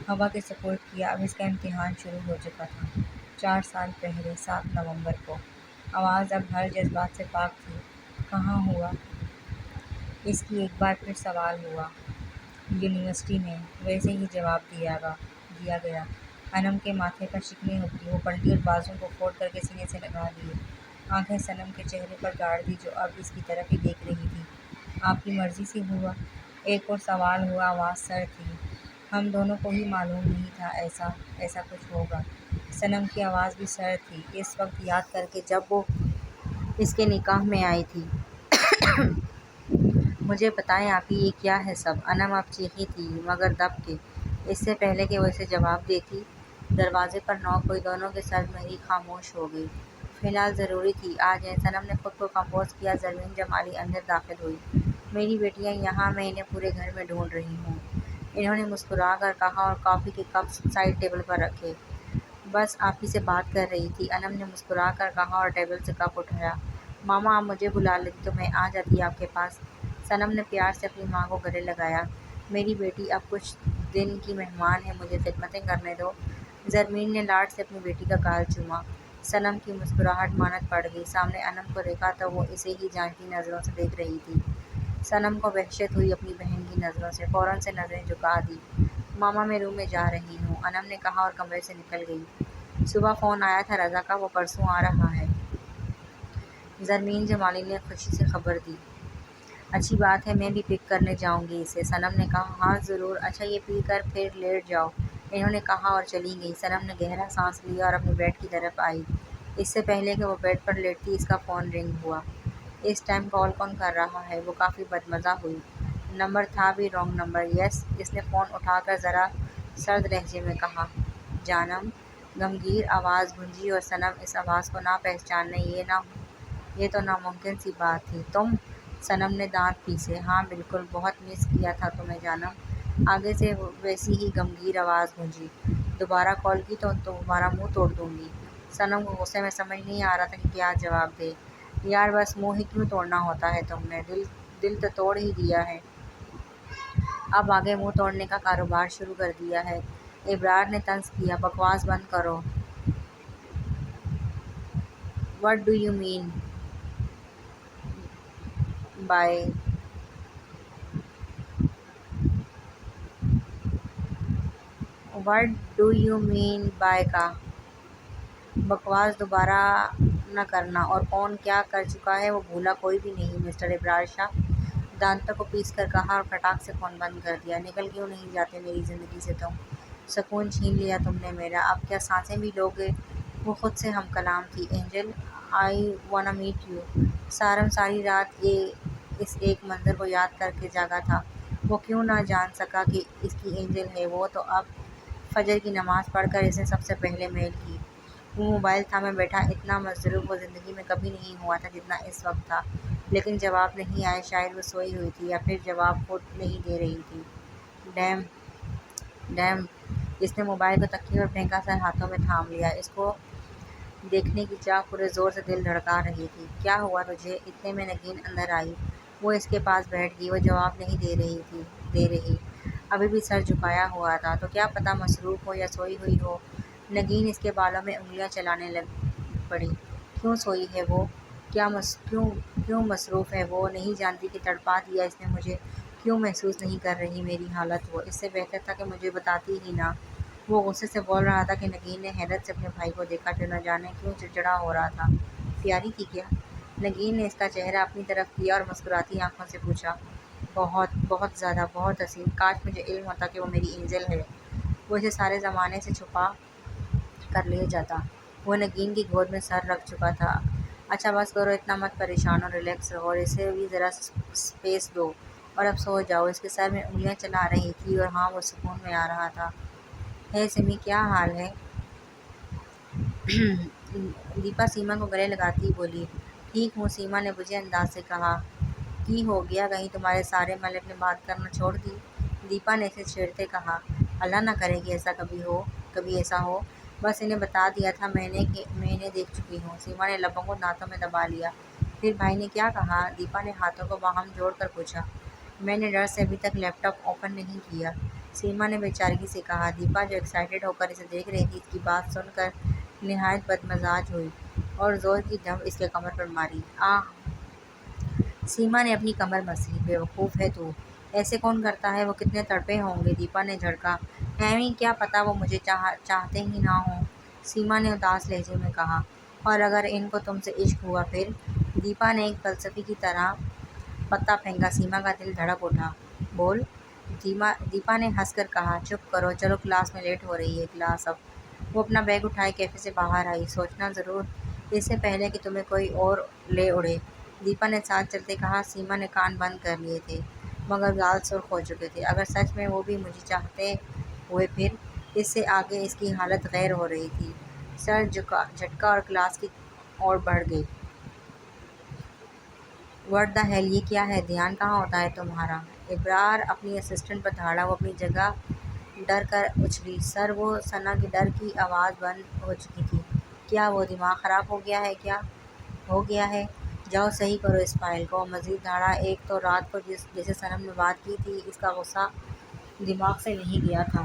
ہوا کے سپرد کیا، اب اس کا امتحان شروع ہو چکا تھا۔ 4 سال پہلے، 7 نومبر کو۔ آواز اب ہر جذبات سے پاک تھی۔ کہاں ہوا؟ اس کی ایک بار پھر سوال ہوا۔ یونیورسٹی میں، ویسے ہی جواب دیا گیا۔ انم کے ماتھے پر شکنیں ابھری، وہ پلٹی اور بازوؤں کو فولڈ کر کے سینے سے لگا لیے، آنکھیں صنم کے چہرے پر گاڑ دی جو اب اس کی طرف ہی دیکھ رہی تھی۔ آپ کی مرضی سے ہوا؟ ایک اور سوال ہوا۔ آواز سرد تھی۔ ہم دونوں کو ہی معلوم نہیں تھا ایسا کچھ ہوگا۔ صنم کی آواز بھی سرد تھی، اس وقت یاد کر کے جب وہ اس کے نکاح میں آئی تھی۔ مجھے بتائیں آپ ہی، یہ کیا ہے سب؟ انم اب چیخی تھی، مگر دب کے، اس سے پہلے کہ وہ اسے جواب دیتی۔ دروازے پر نوک ہوئی، دونوں کے سر مہری خاموش ہو گئی۔ فی الحال ضروری تھی، آ جائیں۔ صنم نے خود کو کمپوز کیا۔ زرین جمالی اندر داخل ہوئی۔ میری بیٹیاں یہاں، میں انہیں پورے گھر میں ڈھونڈ رہی ہوں، انہوں نے مسکرا کر کہا، اور کافی کے کپس سائڈ ٹیبل پر رکھے۔ بس آپ ہی سے بات کر رہی تھی، انم نے مسکرا کر کہا، اور ٹیبل سے کپ اٹھایا۔ ماما آپ مجھے بلا لیتی تو میں آ جاتی آپ کے پاس۔ صنم نے پیار سے اپنی ماں کو گلے لگایا۔ میری بیٹی اب کچھ دن کی مہمان ہے، مجھے خدمتیں کرنے دو۔ زرمین نے لاڈ سے اپنی بیٹی کا گال چوما۔ صنم کی مسکراہٹ مانند پڑ گئی۔ سامنے انم کو دیکھا تو وہ اسے ہی جانتی نظروں سے دیکھ رہی تھی۔ صنم کو وحشت ہوئی اپنی بہن کی نظروں سے، فوراً سے نظریں جھکا دی۔ ماما میں روم میں جا رہی ہوں، انم نے کہا، اور کمرے سے نکل گئی۔ صبح فون آیا تھا رضا کا، وہ پرسوں آ رہا ہے۔ زرمین جمالی نے خوشی سے خبر دی۔ اچھی بات ہے، میں بھی پک کرنے جاؤں گی اسے۔ صنم نے کہا، ہاں ضرور۔ اچھا یہ پی کر پھر لیٹ جاؤ، انہوں نے کہا، اور چلی گئی۔ صنم نے گہرا سانس لیا اور اپنے بیڈ کی طرف آئی۔ اس سے پہلے کہ وہ بیڈ پر لیٹتی اس کا فون رنگ ہوا۔ اس ٹائم کال کون کر رہا ہے؟ وہ کافی بدمزہ ہوئی۔ نمبر تھا بھی رانگ نمبر۔ یس، اس نے فون اٹھا کر ذرا سرد لہجے میں کہا۔ جانم؟ گمگیر آواز گونجی، اور صنم اس آواز کو نہ پہچاننے یہ تو ناممکن سی بات تھی۔ تم؟ صنم نے دانت پیسے۔ ہاں بالکل، بہت مس کیا تھا تمہیں جانم۔ آگے سے ویسی ہی غمگین آواز گونجی، دوبارہ کال کی تو تمہارا منہ توڑ دوں گی۔ صنم کو غصے میں سمجھ نہیں آ رہا تھا کہ کیا جواب دے۔ یار بس منہ ہی کیوں توڑنا ہوتا ہے تم نے، دل تو توڑ ہی دیا ہے، اب آگے منہ توڑنے کا کاروبار شروع کر دیا ہے۔ ابرار نے طنز کیا، بکواس بند کرو۔ What do you mean by what do you mean by کا بکواس دوبارہ نہ کرنا، اور کون کیا کر چکا ہے وہ بھولا کوئی بھی نہیں مسٹر ابرار شاہ، دانتوں کو پیس کر کہا اور کھٹاک سے فون بند کر دیا۔ نکل کیوں نہیں جاتے میری زندگی سے تم؟ سکون چھین لیا تم نے میرا، اب کیا سانسیں بھی لوگے؟ وہ خود سے ہم کلام تھی۔ اینجل آئی وانا میٹ یو۔ سارم ساری رات اس ایک منظر کو یاد کر کے جاگا تھا۔ وہ کیوں نہ جان سکا کہ اس کی اینجل ہے وہ، تو اب فجر کی نماز پڑھ کر اس نے سب سے پہلے میل کی۔ وہ موبائل تھامے بیٹھا، اتنا مصروف وہ زندگی میں کبھی نہیں ہوا تھا جتنا اس وقت تھا، لیکن جواب نہیں آیا۔ شاید وہ سوئی ہوئی تھی یا پھر جواب خود نہیں دے رہی تھی۔ ڈیم اس نے موبائل کو تکیے پر پھینکا، سر ہاتھوں میں تھام لیا۔ اس کو دیکھنے کی چاہ پورے زور سے دل دھڑکا رہی تھی۔ کیا ہوا تجھے؟ اتنے میں نگین اندر آئی۔ وہ اس کے پاس بیٹھ گئی۔ وہ جواب نہیں دے رہی، ابھی بھی سر جھکایا ہوا تھا۔ تو کیا پتہ مصروف ہو یا سوئی ہوئی ہو۔ نگین اس کے بالوں میں انگلیاں چلانے لگ پڑی۔ کیوں سوئی ہے وہ؟ کیوں مصروف ہے وہ؟ نہیں جانتی کہ تڑپا دیا اس نے مجھے۔ کیوں محسوس نہیں کر رہی میری حالت وہ؟ اس سے بہتر تھا کہ مجھے بتاتی ہی نہ۔ وہ غصے سے بول رہا تھا کہ نگین نے حیرت سے اپنے بھائی کو دیکھا جو نہ جانے کیوں چڑچڑا ہو رہا تھا۔ پیاری تھی کیا؟ نگین نے اس کا چہرہ اپنی طرف کیا اور مسکراتی آنکھوں سے پوچھا۔ بہت بہت زیادہ، بہت حسین، کاش مجھے علم ہوتا کہ وہ میری اینجل ہے۔ وہ اسے سارے زمانے سے چھپا کر لے جاتا۔ وہ نگین کی گود میں سر رکھ چکا تھا۔ اچھا بس کرو، اتنا مت پریشان ہو، ریلیکس رہو اور اسے بھی ذرا سپیس دو، اور اب سو جاؤ۔ اس کے سر میں انگلیاں چلا رہی تھی اور ہاں وہ سکون میں آ رہا تھا۔ ہے سمی، کیا حال ہے؟ دیپا سیما کو گلے لگاتی بولی۔ ٹھیک ہوں، سیما نے بجھے انداز سے کہا۔ کی ہو گیا، کہیں تمہارے سارے ملک نے بات کرنا چھوڑ دی؟ دیپا نے اسے چھیڑتے کہا۔ اللہ نہ کرے کہ ایسا کبھی ایسا ہو، بس انہیں بتا دیا تھا میں نے کہ میں انہیں دیکھ چکی ہوں۔ سیما نے لبوں کو دانتوں میں دبا لیا۔ پھر بھائی نے کیا کہا؟ دیپا نے ہاتھوں کو باہم جوڑ کر پوچھا۔ میں نے ڈر سے ابھی تک لیپ ٹاپ اوپن نہیں کیا، سیما نے بے چارگی سے کہا۔ دیپا جو ایکسائٹیڈ ہو کر اسے دیکھ رہی تھی، اس کی بات سن کر نہایت بدمزاج ہوئی اور زور کی دم اس کے کمر پر ماری۔ آہ! سیما نے اپنی کمر مسی۔ بے وقوف ہے تو، ایسے کون کرتا ہے؟ وہ کتنے تڑپے ہوں گے؟ دیپا نے جھڑکا۔ ایویں کیا پتہ وہ مجھے چاہتے ہی نہ ہوں، سیما نے اداس لہجے میں کہا۔ اور اگر ان کو تم سے عشق ہوا پھر؟ دیپا نے ایک فلسفی کی طرح پتا پھینکا۔ سیما کا دل دھڑک اٹھا۔ بول! دیپا نے ہنس کر کہا۔ چپ کرو، چلو کلاس میں لیٹ ہو رہی ہے، کلاس اب۔ وہ اپنا بیگ اٹھائے کیفے سے باہر آئی۔ سوچنا ضرور، اس سے پہلے کہ تمہیں کوئی اور لے اڑے، دیپا نے ساتھ چلتے کہا۔ سیما نے کان بند کر لیے تھے مگر گال سرخ ہو چکے تھے۔ اگر سچ میں وہ بھی مجھے چاہتے ہوئے پھر؟ اس سے آگے اس کی حالت غیر ہو رہی تھی۔ سر جھٹکا اور کلاس کی اور بڑھ گئی۔ وٹ دا ہیل، یہ کیا ہے؟ دھیان کہاں ہوتا ہے تمہارا؟ ابرار اپنی اسسٹنٹ پر دھاڑا۔ وہ اپنی جگہ ڈر کر اچھلی۔ سر، وہ ثنا کی ڈر کی آواز بند ہو چکی تھی۔ کیا وہ دماغ خراب ہو گیا ہے کیا؟ ہو گیا ہے؟ جاؤ صحیح کرو اس فائل کو۔ مزید دھاڑا۔ ایک تو رات کو جیسے صنم نے بات کی تھی، اس کا غصہ دماغ سے نہیں گیا تھا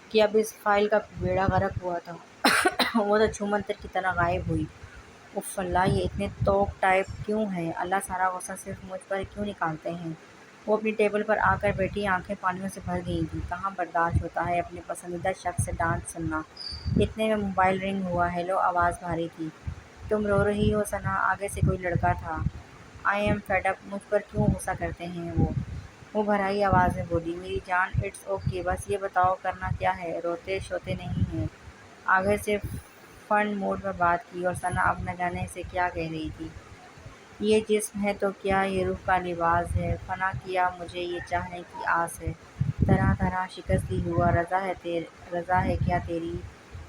کہ اب اس فائل کا بیڑا غرق ہوا تھا۔ وہ تو چھو منتر کی طرح غائب ہوئی۔ اف اللہ، یہ اتنے توک ٹائپ کیوں ہیں؟ اللہ سارا غصہ صرف مجھ پر کیوں نکالتے ہیں؟ وہ اپنی ٹیبل پر آ کر بیٹھی، آنکھیں پانیوں سے بھر گئی تھیں۔ کہاں برداشت ہوتا ہے اپنے پسندیدہ شخص سے ڈانٹ سننا؟ اتنے میں موبائل رنگ ہوا۔ ہیلو، آواز بھاری تھی۔ تم رو رہی ہو ثنا؟ آگے سے کوئی لڑکا تھا۔ آئی ایم فیڈ اپ، مجھ پر کیوں غصہ کرتے ہیں وہ بھرائی آواز میں بولی۔ میری جان، اٹس اوکے، بس یہ بتاؤ کرنا کیا ہے؟ روتے شوتے نہیں ہیں؟ آگے سے فن موڈ میں بات کی اور ثنا اب نہ جانے اسے کیا کہہ رہی تھی۔ یہ جسم ہے تو کیا یہ روح کا لباس ہے؟ فنا کیا مجھے یہ چاہنے کی آس ہے، طرح طرح شکست دی ہوا، رضا ہے کیا تیری؟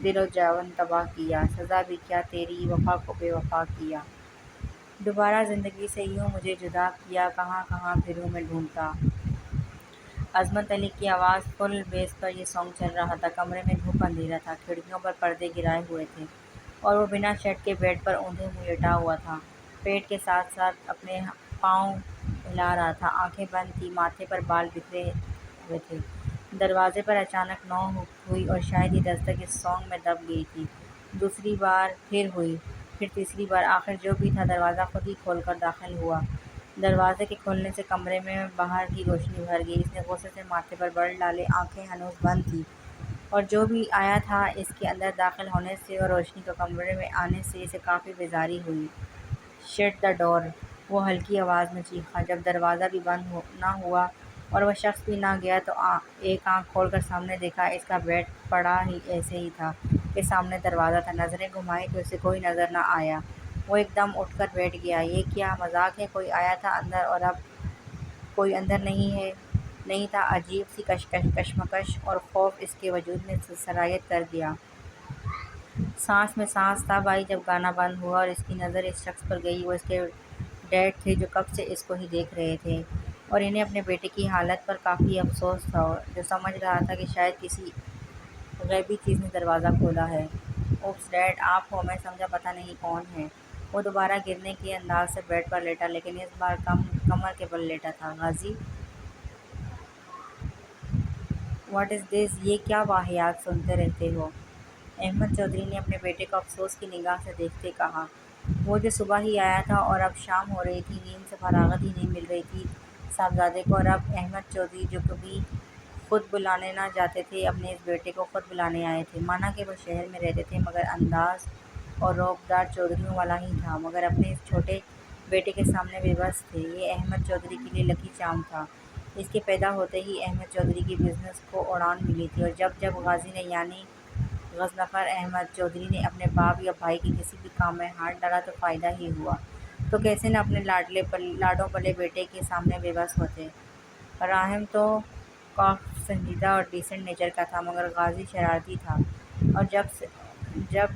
دل و جان تباہ کیا، سزا بھی کیا تیری؟ وفا کو بے وفا کیا، دوبارہ زندگی سے یوں مجھے جدا کیا، کہاں کہاں پھروں میں ڈھونڈتا عظمت علی کی آواز فل بیس پر یہ سانگ چل رہا تھا۔ کمرے میں دھوپ اندھیرا تھا، کھڑکیوں پر پردے گرائے ہوئے تھے اور وہ بنا شرٹ کے بیڈ پر اوندھے منہ لیٹا ہوا تھا، پیٹ کے ساتھ ساتھ اپنے پاؤں ہلا رہا تھا۔ آنکھیں بند تھیں، ماتھے پر بال بکھرے ہوئے تھے۔ دروازے پر اچانک نوک ہوئی اور شاید یہ دستک اس سانگ میں دب گئی تھی۔ دوسری بار پھر ہوئی، پھر تیسری بار، آخر جو بھی تھا دروازہ خود ہی کھول کر داخل ہوا۔ دروازے کے کھلنے سے کمرے میں باہر کی روشنی بھر گئی۔ اس نے غصے سے ماتھے پر بل ڈالے، آنکھیں ہنوز بند تھیں، اور جو بھی آیا تھا اس کے اندر داخل ہونے سے اور روشنی کو کمرے میں آنے سے اسے کافی بیزاری ہوئی۔ شٹ دا ڈور، وہ ہلکی آواز میں چیخا۔ جب دروازہ بھی بند نہ ہوا اور وہ شخص بھی نہ گیا تو ایک آنکھ کھول کر سامنے دیکھا۔ اس کا بیڈ پڑا ہی ایسے ہی تھا کہ سامنے دروازہ تھا۔ نظریں گھمائی تو اسے کوئی نظر نہ آیا۔ وہ ایک دم اٹھ کر بیٹھ گیا۔ یہ کیا مذاق ہے؟ کوئی آیا تھا اندر اور اب کوئی اندر نہیں تھا۔ عجیب سی کشمکش اور خوف اس کے وجود میں سرایت کر گیا۔ سانس میں سانس تب آئی جب گانا بند ہوا اور اس کی نظر اس شخص پر گئی۔ وہ اس کے ڈیڈ تھے جو کب سے اس کو ہی دیکھ رہے تھے اور انہیں اپنے بیٹے کی حالت پر کافی افسوس تھا، جو سمجھ رہا تھا کہ شاید کسی غیبی چیز نے دروازہ کھولا ہے۔ اوپس ڈیڈ، آپ ہو؟ میں سمجھا پتہ نہیں کون ہے۔ وہ دوبارہ گرنے کے انداز سے بیڈ پر لیٹا، لیکن اس بار کمر کے بل لیٹا تھا۔ غازی، واٹ از دس؟ یہ کیا واہیات سنتے رہتے ہو؟ احمد چودھری نے اپنے بیٹے کو افسوس کی نگاہ سے دیکھتے کہا۔ وہ جو صبح ہی آیا تھا اور اب شام ہو رہی تھی، نیند سے فراغت ہی نہیں مل رہی تھی صاحبزادے کو، اور اب احمد چودھری جو کبھی خود بلانے نہ جاتے تھے، اپنے اس بیٹے کو خود بلانے آئے تھے۔ مانا کہ وہ شہر میں رہتے تھے مگر انداز اور روبدار چودھریوں والا ہی تھا، مگر اپنے اس چھوٹے بیٹے کے سامنے بے بس تھے۔ یہ احمد چودھری کے لیے لکی چارم تھا۔ اس کے پیدا ہوتے ہی احمد چودھری کی بزنس کو اڑان ملی تھی، اور جب غازی نے یعنی غضنفر احمد چودھری نے اپنے باپ یا بھائی کے کسی بھی کام میں ہاتھ ڈالا تو فائدہ ہی ہوا، تو کیسے نہ اپنے لاڈوں پلے بیٹے کے سامنے بے بس ہوتے۔ راحم تو کافی سنجیدہ اور ڈیسنٹ نیچر کا تھا، مگر غازی شرارتی تھا، اور جب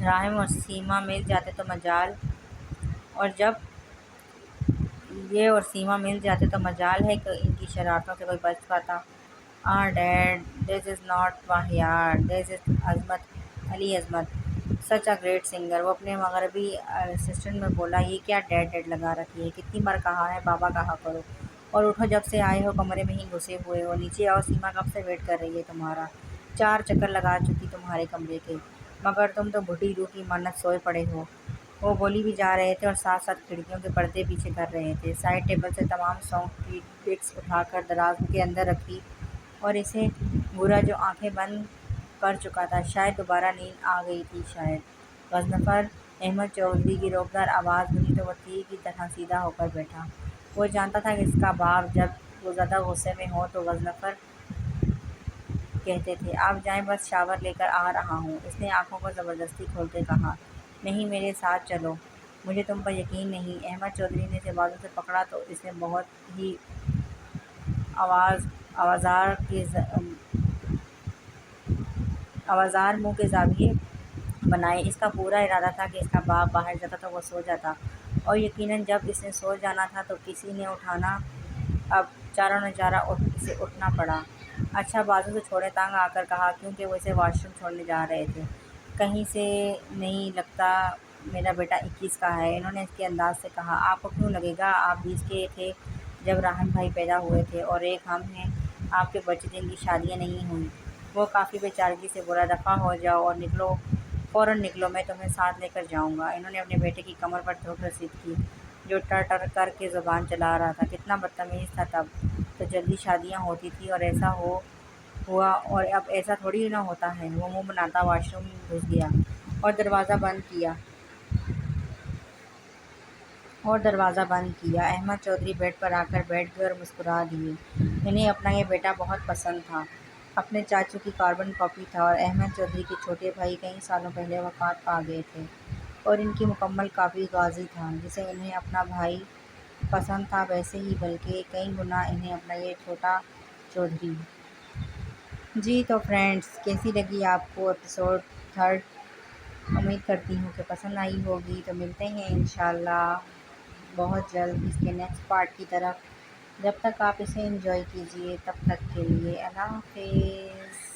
راحم اور سیما مل جاتے تو مجال ہے کہ ان کی شرارتوں سے کوئی بچ پاتا۔ ڈیڈ، دس از ناٹ واہیات، دس از عظمت علی عظمت، سچ اے گریٹ سنگر، وہ اپنے مغربی اسسٹنٹ میں بولا۔ یہ کیا ڈیڈ ڈیڈ لگا رکھی ہے؟ کتنی بار کہا ہے بابا کہا کرو، اور اٹھو، جب سے آئے ہو کمرے میں ہی گھسے ہوئے ہو۔ نیچے آؤ، سیما کب سے ویٹ کر رہی ہے تمہارا، 4 چکر لگا چکی تمہارے کمرے کے، مگر تم تو بڈھی روح کی مانند سوئے پڑے ہو۔ وہ بولی بھی جا رہے تھے اور ساتھ ساتھ کھڑکیوں کے پردے پیچھے کر رہے تھے۔ سائڈ ٹیبل سے تمام سانگ کی ڈسک اٹھا کر دراز کے اندر رکھی اور اسے گھورا جو آنکھیں بند کر چکا تھا، شاید دوبارہ نیند آ گئی تھی، شاید۔ غضنفر احمد چودھری کی روبدار آواز سنی تو وہ تیر کی طرح سیدھا ہو کر بیٹھا۔ وہ جانتا تھا کہ اس کا باپ جب وہ زیادہ غصے میں ہو تو غضنفر کہتے تھے، آپ جائیں، بس شاور لے کر آ رہا ہوں۔ اس نے آنکھوں کو زبردستی کھولتے کہا، نہیں، میرے ساتھ چلو، مجھے تم پر یقین نہیں۔ احمد چودھری نے اسے بازو سے پکڑا تو اس نے بہت ہی آوازار منہ کے زاویے بنائے۔ اس کا پورا ارادہ تھا کہ اس کا باپ باہر جاتا تو وہ سو جاتا، اور یقیناً جب اس نے سو جانا تھا تو کسی نے اٹھانا، اب چاروں نے چارہ اسے اٹھنا پڑا۔ اچھا، بازو سے چھوڑے، تنگ آ کر کہا، کیونکہ وہ اسے واش روم چھوڑنے جا رہے تھے۔ کہیں سے نہیں لگتا میرا بیٹا 21 کا ہے، انہوں نے اس کے انداز سے کہا۔ آپ کو کیوں لگے گا؟ آپ 20 کے تھے جب راحم بھائی پیدا ہوئے تھے، اور ایک ہم ہیں، آپ کے بچے جن کی شادیاں نہیں ہوئیں۔ وہ کافی بے چارگی سے بولا، دفعہ ہو جاؤ اور نکلو، فوراً نکلو، میں تمہیں ساتھ لے کر جاؤں گا۔ انہوں نے اپنے بیٹے کی کمر پر دھوک رسید کی، جو ٹر ٹر کر کے زبان چلا رہا تھا۔ کتنا بدتمیز تھا، تب تو جلدی شادیاں ہوتی تھیں اور ایسا ہوا، اور اب ایسا تھوڑی نہ ہوتا ہے۔ وہ منہ بناتا واش روم گھس گیا اور دروازہ بند کیا۔ احمد چودھری بیڈ پر آ کر بیٹھ گئے اور مسکرا دیے۔ انہیں اپنا یہ بیٹا بہت پسند تھا، اپنے چاچو کی کاربن کاپی تھا، اور احمد چودھری کے چھوٹے بھائی کئی سالوں پہلے وفات پا گئے تھے، اور ان کی مکمل کاپی غازی تھا، جسے انہیں اپنا بھائی پسند تھا ویسے ہی، بلکہ کئی گنا انہیں اپنا یہ چھوٹا چودھری۔ جی تو فرینڈز، کیسی لگی آپ کو ایپیسوڈ 3؟ امید کرتی ہوں کہ پسند آئی ہوگی۔ تو ملتے ہیں انشاءاللہ بہت جلد اس کے نیکسٹ پارٹ کی طرف۔ جب تک آپ اسے انجوائے کیجیے، تب تک کے لیے اللہ حافظ۔